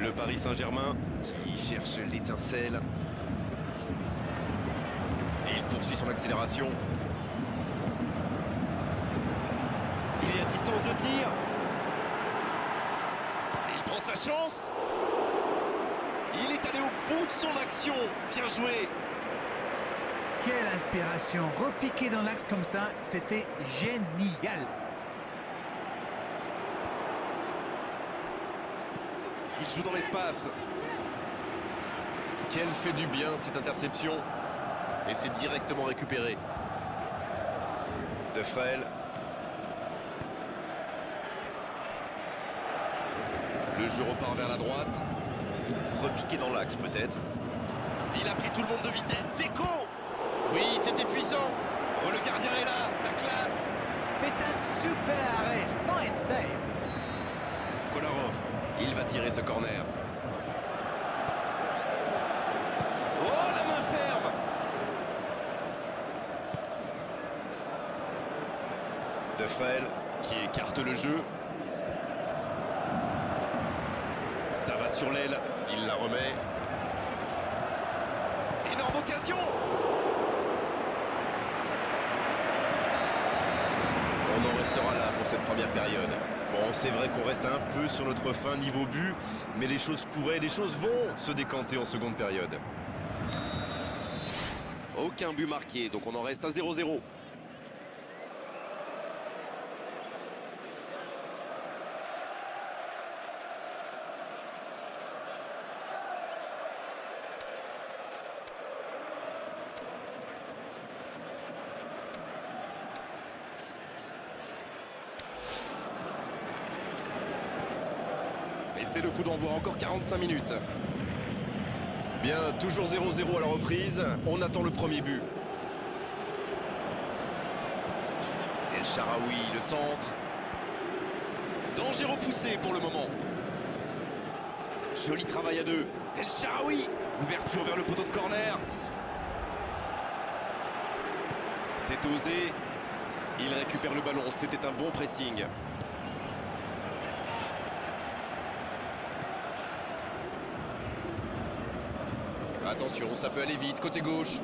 Le Paris Saint-Germain qui cherche l'étincelle. Et il poursuit son accélération. Il est à distance de tir. Et il prend sa chance. Il est allé au bout de son action. Bien joué. Quelle inspiration. Repiquer dans l'axe comme ça, c'était génial. Il joue dans l'espace. Quelle fait du bien cette interception. Et c'est directement récupéré. De Frel. Le jeu repart vers la droite. Repiqué dans l'axe peut-être. Il a pris tout le monde de vitesse. Dzeko. Oui, c'était puissant. Oh, le gardien est là. La classe. C'est un super arrêt. Fine save. Kolarov. Il va tirer ce corner. Oh, la main ferme. De Frel qui écarte le jeu. Ça va sur l'aile. Il la remet. Énorme occasion. On en restera là pour cette première période. Bon, c'est vrai qu'on reste un peu sur notre fin niveau but, mais les choses vont se décanter en seconde période. Aucun but marqué, donc on en reste à 0-0. Et c'est le coup d'envoi, encore 45 minutes. Bien, toujours 0-0 à la reprise. On attend le premier but. El Shaarawy, le centre. Danger repoussé pour le moment. Joli travail à deux. El Shaarawy. Ouverture vers le poteau de corner. C'est osé. Il récupère le ballon. C'était un bon pressing. Attention, ça peut aller vite, côté gauche.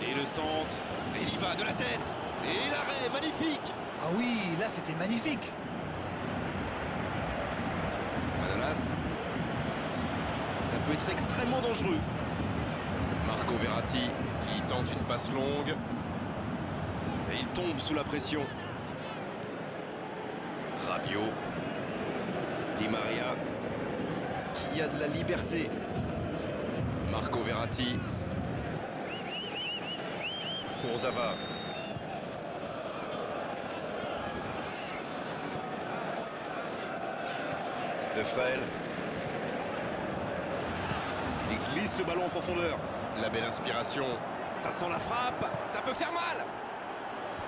Et le centre. Et il y va de la tête. Et l'arrêt, magnifique. Ah oui, là c'était magnifique. Manolas. Ça peut être extrêmement dangereux. Marco Verratti qui tente une passe longue. Et il tombe sous la pression. Rabiot. Di Maria qui a de la liberté. Marco Verratti. Kurzawa. De Frel. Il glisse le ballon en profondeur. La belle inspiration. Ça sent la frappe. Ça peut faire mal.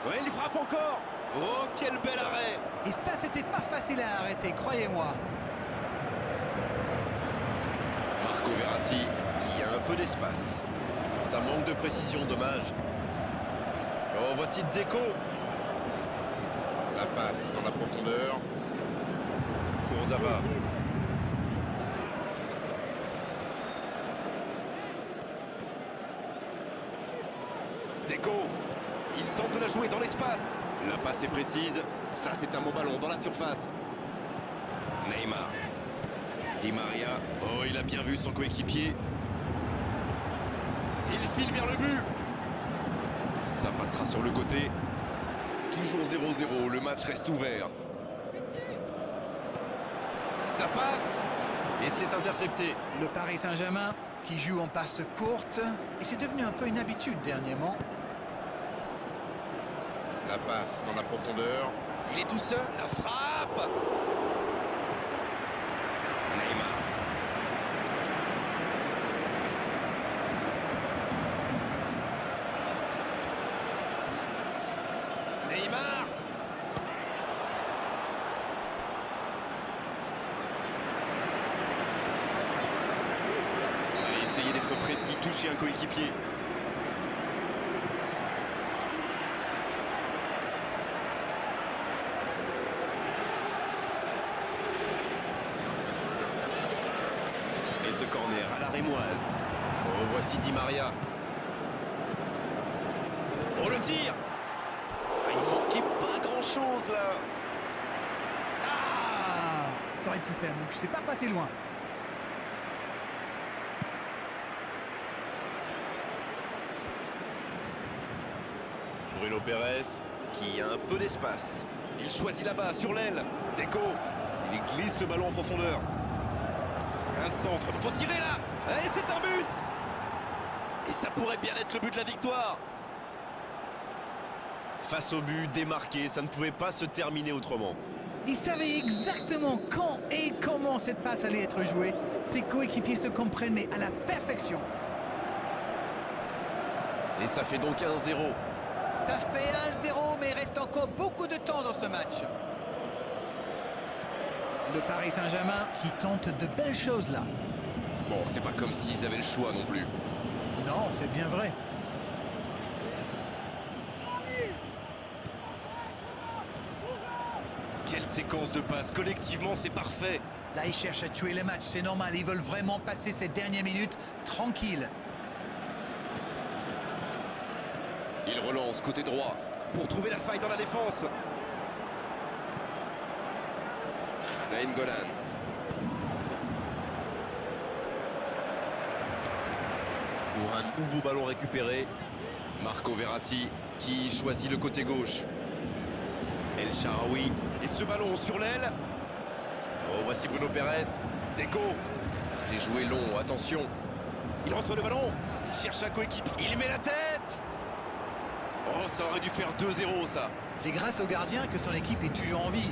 Ouais, il frappe encore. Oh, quel bel arrêt. Et ça, c'était pas facile à arrêter, croyez-moi. Marco Verratti. Il y a un peu d'espace. Ça manque de précision, dommage. Oh, voici Dzeko. La passe dans la profondeur. Kurzawa. Dzeko. Il tente de la jouer dans l'espace. La passe est précise. Ça, c'est un bon ballon dans la surface. Neymar. Di Maria. Oh, il a bien vu son coéquipier. Il file vers le but. Ça passera sur le côté. Toujours 0-0, le match reste ouvert. Ça passe. Et c'est intercepté. Le Paris Saint-Germain qui joue en passe courte. Et c'est devenu un peu une habitude dernièrement. La passe dans la profondeur. Il est tout seul. La frappe. Neymar. Neymar. Il a essayé d'être précis, toucher un coéquipier. ce corner à la rémoise. Oh, voici Di Maria. Oh, le tir! Ah, il manquait pas grand-chose, là. Ah, ça aurait pu faire, donc je sais pas passer loin. Bruno Pérez, qui a un peu d'espace. Il choisit là-bas, sur l'aile. Dzeko, il glisse le ballon en profondeur. Un centre, faut tirer là. Et c'est un but. Et ça pourrait bien être le but de la victoire. Face au but, démarqué, ça ne pouvait pas se terminer autrement. Il savait exactement quand et comment cette passe allait être jouée. Ses coéquipiers se comprennent, mais à la perfection. Et ça fait donc 1-0. Ça fait 1-0, mais il reste encore beaucoup de temps dans ce match. Le Paris Saint-Germain qui tente de belles choses là. Bon, c'est pas comme s'ils avaient le choix non plus. Non, c'est bien vrai. Quelle séquence de passes, collectivement c'est parfait. Là, ils cherchent à tuer le match, c'est normal. Ils veulent vraiment passer ces dernières minutes tranquilles. Il relance côté droit pour trouver la faille dans la défense. Nainggolan. Pour un nouveau ballon récupéré, Marco Verratti qui choisit le côté gauche. El Shaarawy. Et ce ballon sur l'aile. Oh, voici Bruno Pérez. Dzeko. C'est joué long, attention. Il reçoit le ballon. Il cherche un coéquipier. Il met la tête. Oh, ça aurait dû faire 2-0, ça. C'est grâce au gardien que son équipe est toujours en vie.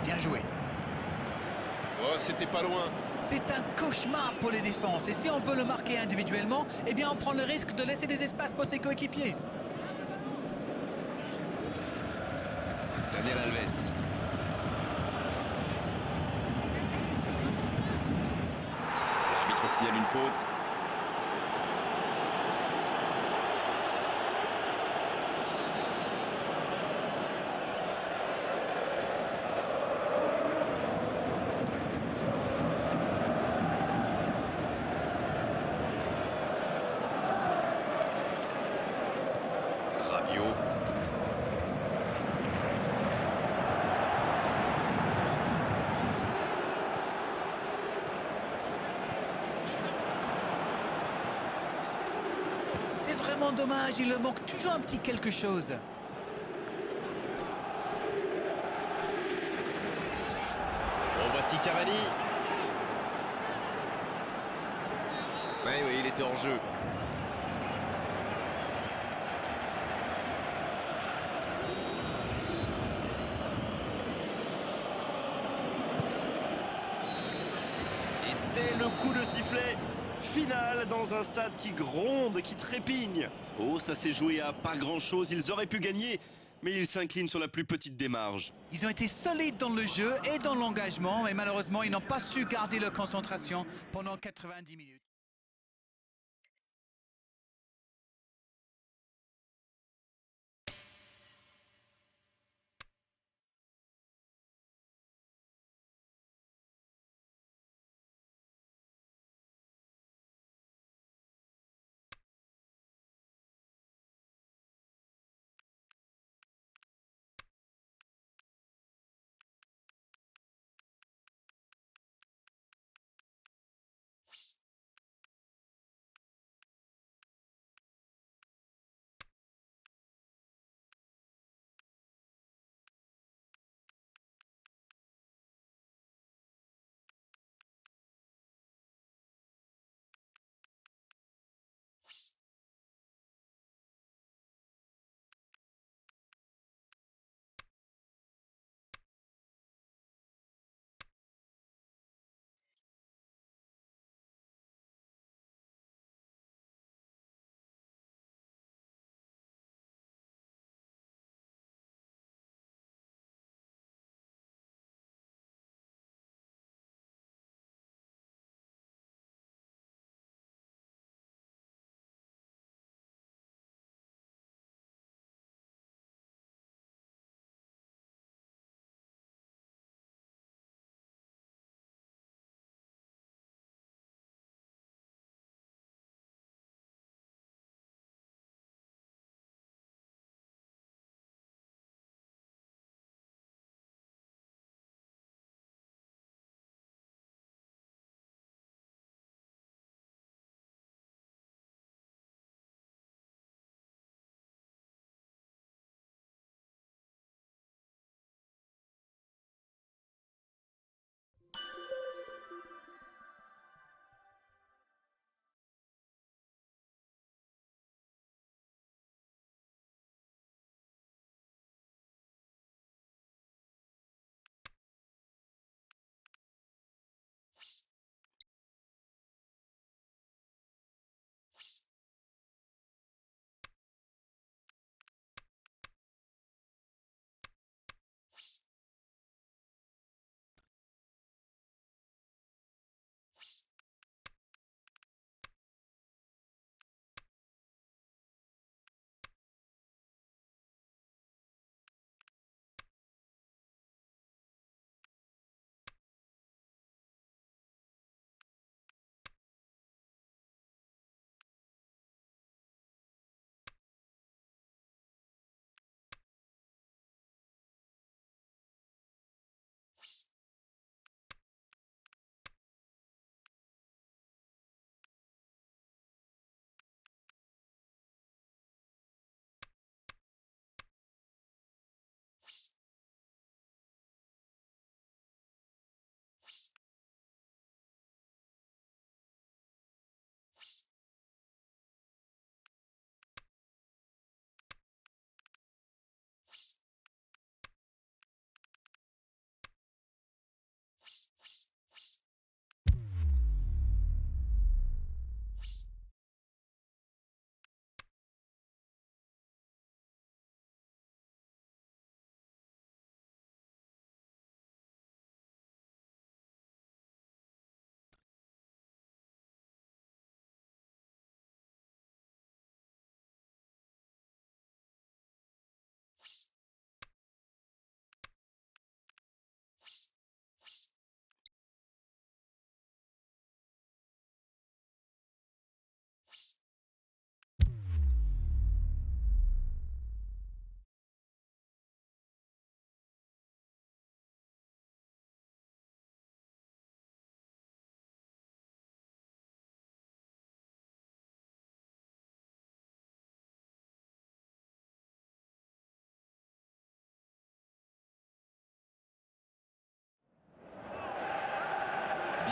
Bien joué. Oh, c'était pas loin. C'est un cauchemar pour les défenses. Et si on veut le marquer individuellement, eh bien on prend le risque de laisser des espaces pour ses coéquipiers. Daniel Alves. L'arbitre signale une faute. Rabiot. C'est vraiment dommage, il leur manque toujours un petit quelque chose. Bon, voici Cavani. Oui, il était en jeu. Et c'est le coup de sifflet final dans un stade qui gronde, qui trépigne. Oh, ça s'est joué à pas grand-chose. Ils auraient pu gagner, mais ils s'inclinent sur la plus petite des marges. Ils ont été solides dans le jeu et dans l'engagement, mais malheureusement, ils n'ont pas su garder leur concentration pendant 90 minutes.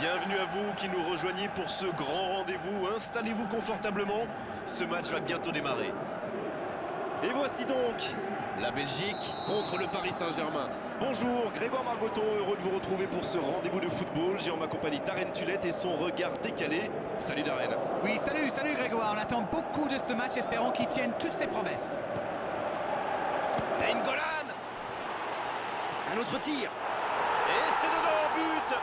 Bienvenue à vous qui nous rejoignez pour ce grand rendez-vous. Installez-vous confortablement, ce match va bientôt démarrer. Et voici donc la Belgique contre le Paris Saint-Germain. Bonjour, Grégoire Margoton, heureux de vous retrouver pour ce rendez-vous de football. J'ai en ma compagnie Darren Tulette et son regard décalé. Salut Darren. Oui, salut Grégoire. On attend beaucoup de ce match, espérons qu'il tienne toutes ses promesses. Nainggolan. Un autre tir. Et c'est dedans, but.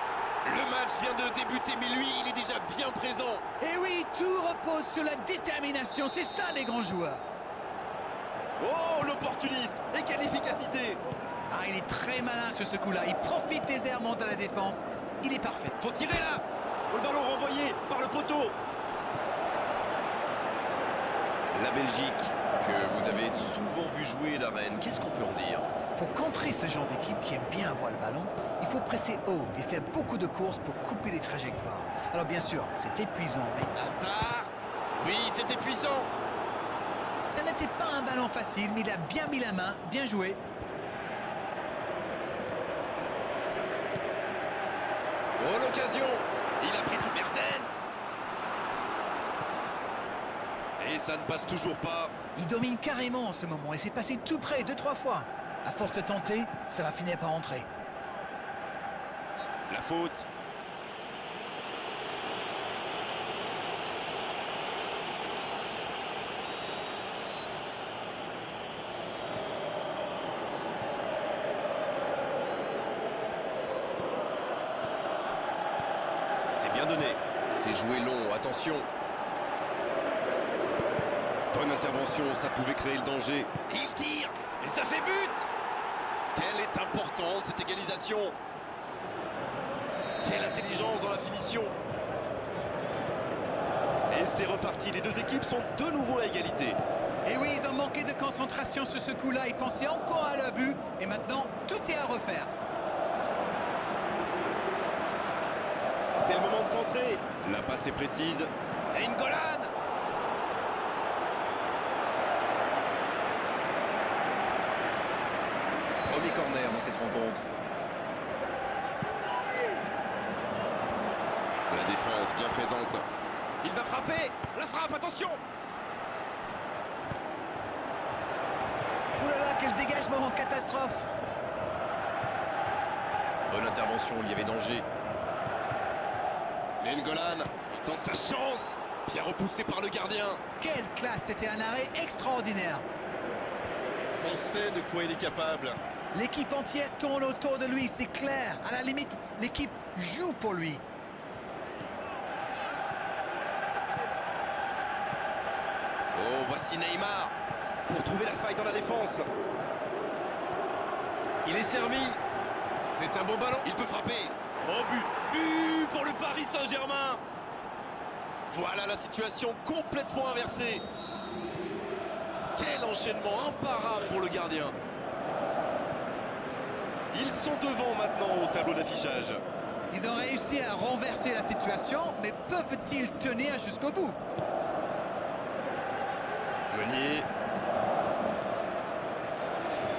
Le match vient de débuter, mais lui, il est déjà bien présent. Et oui, tout repose sur la détermination. C'est ça, les grands joueurs. Oh, l'opportuniste. Et quelle efficacité. Ah, il est très malin sur ce coup-là. Il profite des errements de la défense. Il est parfait. Faut tirer là. Le ballon renvoyé par le poteau. La Belgique, que vous avez souvent vu jouer, Darren, qu'est-ce qu'on peut en dire? Pour contrer ce genre d'équipe qui aime bien avoir le ballon, il faut presser haut et faire beaucoup de courses pour couper les trajectoires. Alors bien sûr, c'est épuisant, mais... Hazard. Oui, c'était puissant. Ça n'était pas un ballon facile, mais il a bien mis la main, bien joué. Oh, l'occasion. Il a pris tout Mertens. Et ça ne passe toujours pas. Il domine carrément en ce moment et c'est passé tout près 2-3 fois. À force de tenter, ça va finir par entrer. La faute. C'est bien donné. C'est joué long, attention. Bonne intervention, ça pouvait créer le danger. Il tire et ça fait but. Quelle est importante cette égalisation. Quelle intelligence dans la finition. Et c'est reparti, les deux équipes sont de nouveau à égalité. Et oui, ils ont manqué de concentration sur ce coup-là. Ils pensaient encore à leur but et maintenant, tout est à refaire. C'est le moment de centrer. La passe est précise. Nainggolan. Premier corner dans cette rencontre. La défense bien présente. Il va frapper. La frappe, attention. Ouh là là, quel dégagement en catastrophe. Bonne intervention, il y avait danger. Nainggolan, il tente sa chance. Bien repoussé par le gardien. Quelle classe, c'était un arrêt extraordinaire. On sait de quoi il est capable. L'équipe entière tourne autour de lui, c'est clair. À la limite, l'équipe joue pour lui. Oh, voici Neymar pour trouver la faille dans la défense. Il est servi. C'est un bon ballon. Il peut frapper. Oh, but. But pour le Paris Saint-Germain. Voilà la situation complètement inversée. Quel enchaînement imparable pour le gardien. Ils sont devant maintenant au tableau d'affichage. Ils ont réussi à renverser la situation, mais peuvent-ils tenir jusqu'au bout? Meunier.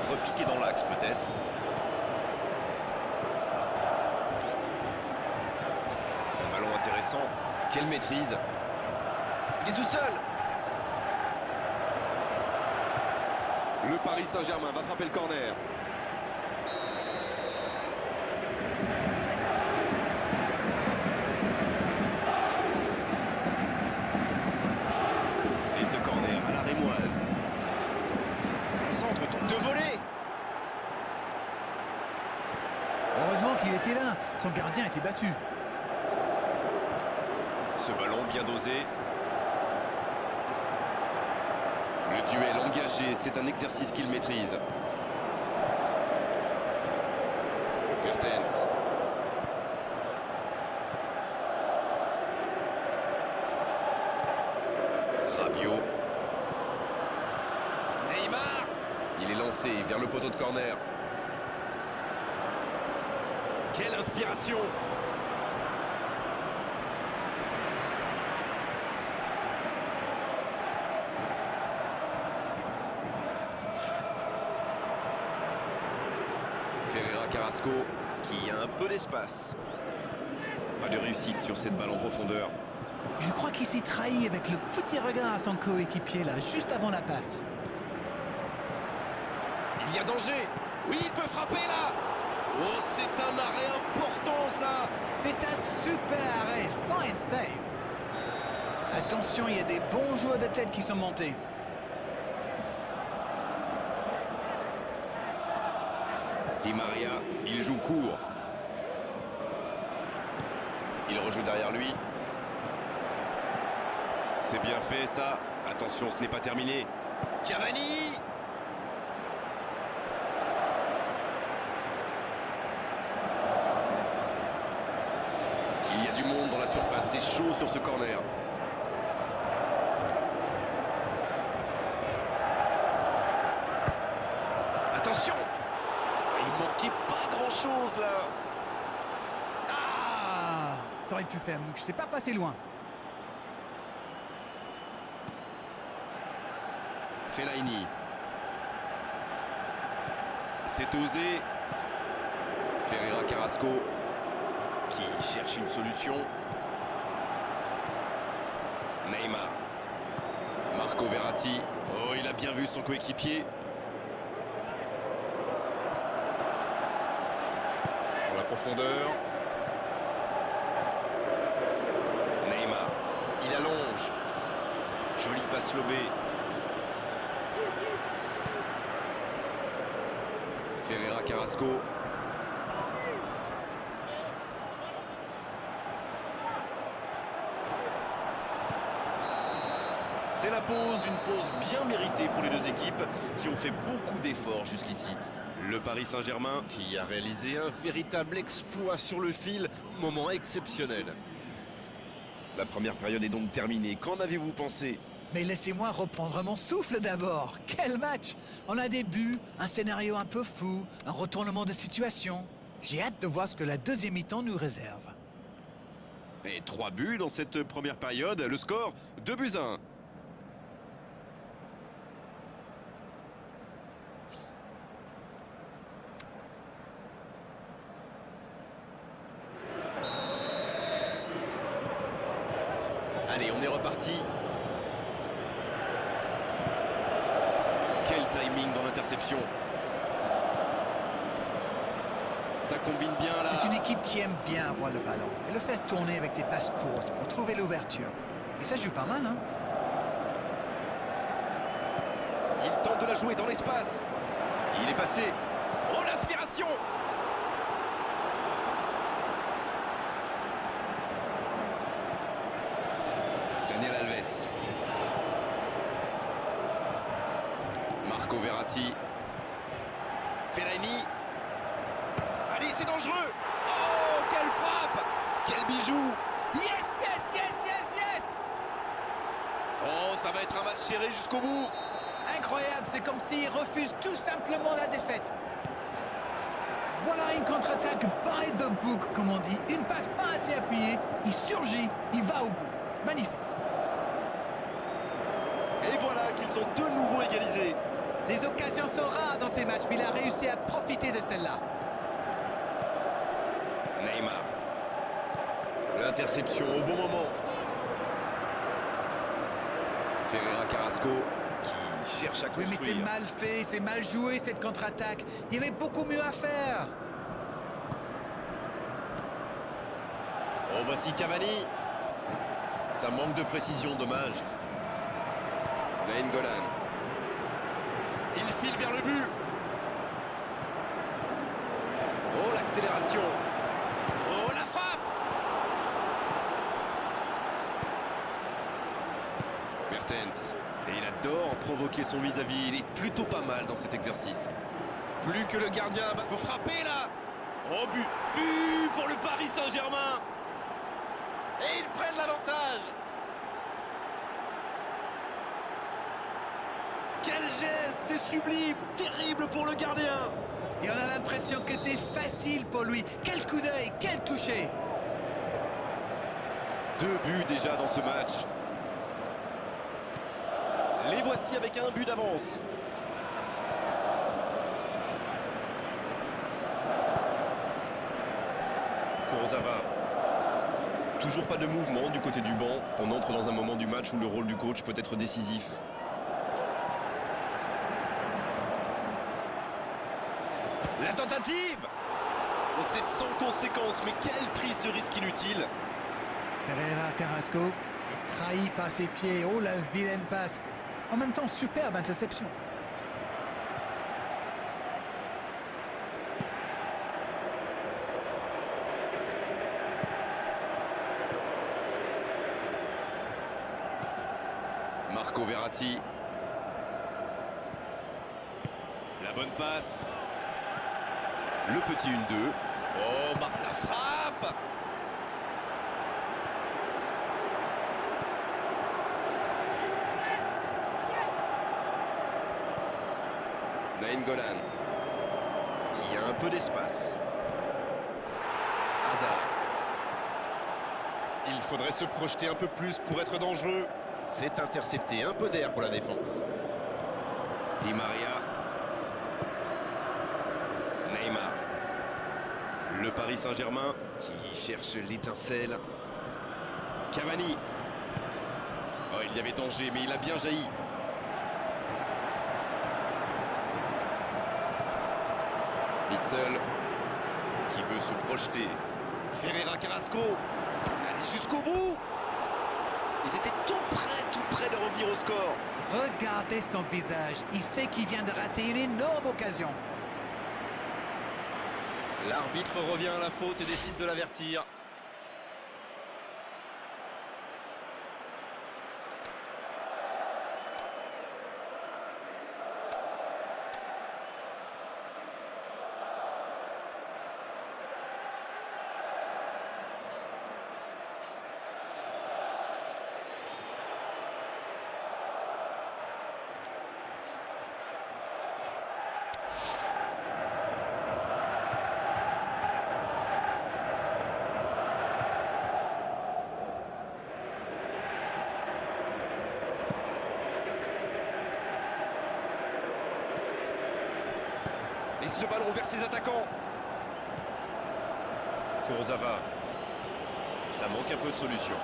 Repiqué dans l'axe peut-être. Un ballon intéressant. Quelle maîtrise. Il est tout seul. Le Paris Saint-Germain va frapper le corner. Et ce corner à la rémoise. Un centre tombe de volée. Heureusement qu'il était là. Son gardien était battu. Ce ballon bien dosé. Le duel engagé, c'est un exercice qu'il maîtrise. Mertens. Rabiot. Neymar. Il est lancé vers le poteau de corner. Quelle inspiration! Ferreira Carrasco qui a un peu d'espace. Pas de réussite sur cette balle en profondeur. Je crois qu'il s'est trahi avec le petit regard à son coéquipier là, juste avant la passe. Il y a danger. Oui, il peut frapper là. Oh, c'est un arrêt important ça. C'est un super arrêt, fine save. Attention, il y a des bons joueurs de tête qui sont montés. Di Maria, il joue court. Il rejoue derrière lui. C'est bien fait ça. Attention, ce n'est pas terminé. Cavani! Il y a du monde dans la surface, c'est chaud sur ce corner. Attention! Il manquait pas grand-chose là. Ah, ça aurait pu faire mieux, c'est pas passé loin. Fellaini. C'est osé. Ferreira Carrasco qui cherche une solution. Neymar. Marco Verratti. Oh, il a bien vu son coéquipier. Dans la profondeur. Neymar. Il allonge. Jolie passe lobée. Ferreira Carrasco. C'est la pause, une pause bien méritée pour les deux équipes qui ont fait beaucoup d'efforts jusqu'ici. Le Paris Saint-Germain qui a réalisé un véritable exploit sur le fil, moment exceptionnel. La première période est donc terminée. Qu'en avez-vous pensé ? Mais laissez-moi reprendre mon souffle d'abord. Quel match! On a des buts, un scénario un peu fou, un retournement de situation. J'ai hâte de voir ce que la deuxième mi-temps nous réserve. Et 3 buts dans cette première période, le score 2-1. Allez, on est reparti. Quel timing dans l'interception. Ça combine bien là. C'est une équipe qui aime bien avoir le ballon et le faire tourner avec des passes courtes pour trouver l'ouverture. Et ça joue pas mal, hein? Il tente de la jouer dans l'espace. Il est passé. Oh, l'inspiration! Daniel Alves. Marco Verratti. Fellaini. Allez, c'est dangereux! Oh, quelle frappe! Quel bijou! Yes, yes, yes, yes, yes! Oh, ça va être un match serré jusqu'au bout! Incroyable, c'est comme s'il refuse tout simplement la défaite. Voilà une contre-attaque by the book, comme on dit. Une passe pas assez appuyée, il surgit, il va au bout. Magnifique. Et voilà qu'ils ont de nouveau égalisé. Les occasions sont rares dans ces matchs, mais il a réussi à profiter de celle-là. Neymar. L'interception au bon moment. Ferreira Carrasco qui cherche à Oui, construire. mais c'est mal fait, c'est mal joué cette contre-attaque. Il y avait beaucoup mieux à faire. Oh, voici Cavani. Ça manque de précision, dommage. Nainggolan. Il file vers le but. Oh, l'accélération. Oh, la frappe. Mertens. Et il adore provoquer son vis-à-vis. Il est plutôt pas mal dans cet exercice. Plus que le gardien. Faut frapper là. Oh, but. But pour le Paris Saint-Germain. Et ils prennent l'avantage. Quel geste, c'est sublime, terrible pour le gardien. Et on a l'impression que c'est facile pour lui. Quel coup d'œil, quel toucher. 2 buts déjà dans ce match. Les voici avec un but d'avance. Kurzawa. Toujours pas de mouvement du côté du banc. On entre dans un moment du match où le rôle du coach peut être décisif. La tentative! Oh, c'est sans conséquence, mais quelle prise de risque inutile! Ferreira Carrasco est trahi par ses pieds. Oh, la vilaine passe. En même temps, superbe interception. Marco Verratti. La bonne passe. Le petit 1-2. Oh, marque la frappe! Nainggolan, qui a un peu d'espace. Hazard. Il faudrait se projeter un peu plus pour être dangereux. C'est intercepté, un peu d'air pour la défense. Di Maria. Neymar. Le Paris Saint-Germain qui cherche l'étincelle. Cavani. Oh, il y avait danger, mais il a bien jailli. Witsel qui veut se projeter. Ferreira Carrasco. Allez jusqu'au bout. Ils étaient tout près de revenir au score. Regardez son visage. Il sait qu'il vient de rater une énorme occasion. L'arbitre revient à la faute et décide de l'avertir. Et ce ballon vers ses attaquants. Kurzawa. Ça manque un peu de solution.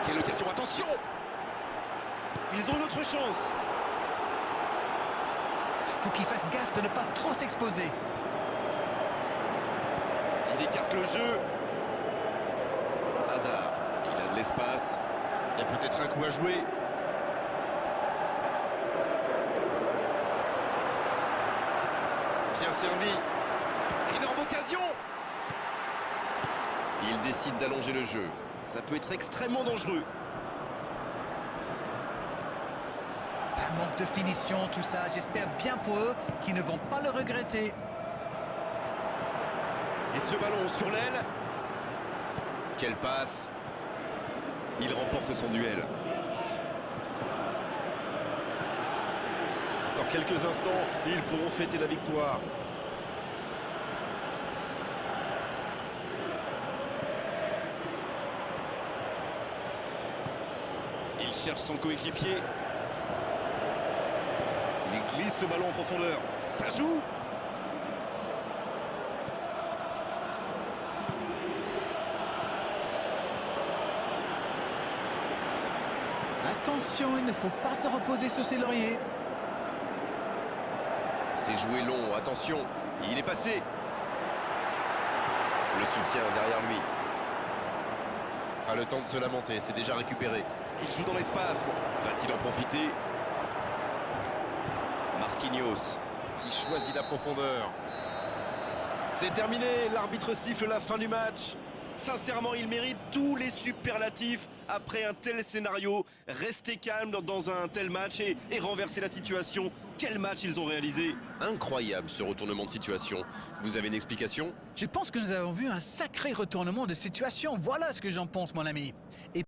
Quelle occasion, attention! Ils ont une autre chance. Faut qu'il fasse gaffe de ne pas trop s'exposer. Il écarte le jeu. Hazard. Il a de l'espace. Il y a peut-être un coup à jouer. Bien servi. Énorme occasion. Il décide d'allonger le jeu. Ça peut être extrêmement dangereux. Ça manque de finition, tout ça. J'espère bien pour eux qu'ils ne vont pas le regretter. Et ce ballon sur l'aile. Quelle passe. Il remporte son duel. Encore quelques instants, ils pourront fêter la victoire. Il cherche son coéquipier. Il glisse le ballon en profondeur. Ça joue. Attention, il ne faut pas se reposer sur ses lauriers. C'est joué long, attention. Il est passé. Le soutien derrière lui. Pas le temps de se lamenter, c'est déjà récupéré. Il joue dans l'espace. Va-t-il en profiter? Marquinhos qui choisit la profondeur. C'est terminé, l'arbitre siffle la fin du match. Sincèrement, il mérite tous les superlatifs après un tel scénario. Rester calme dans un tel match et renverser la situation. Quel match ils ont réalisé! Incroyable ce retournement de situation. Vous avez une explication? Je pense que nous avons vu un sacré retournement de situation. Voilà ce que j'en pense, mon ami. Et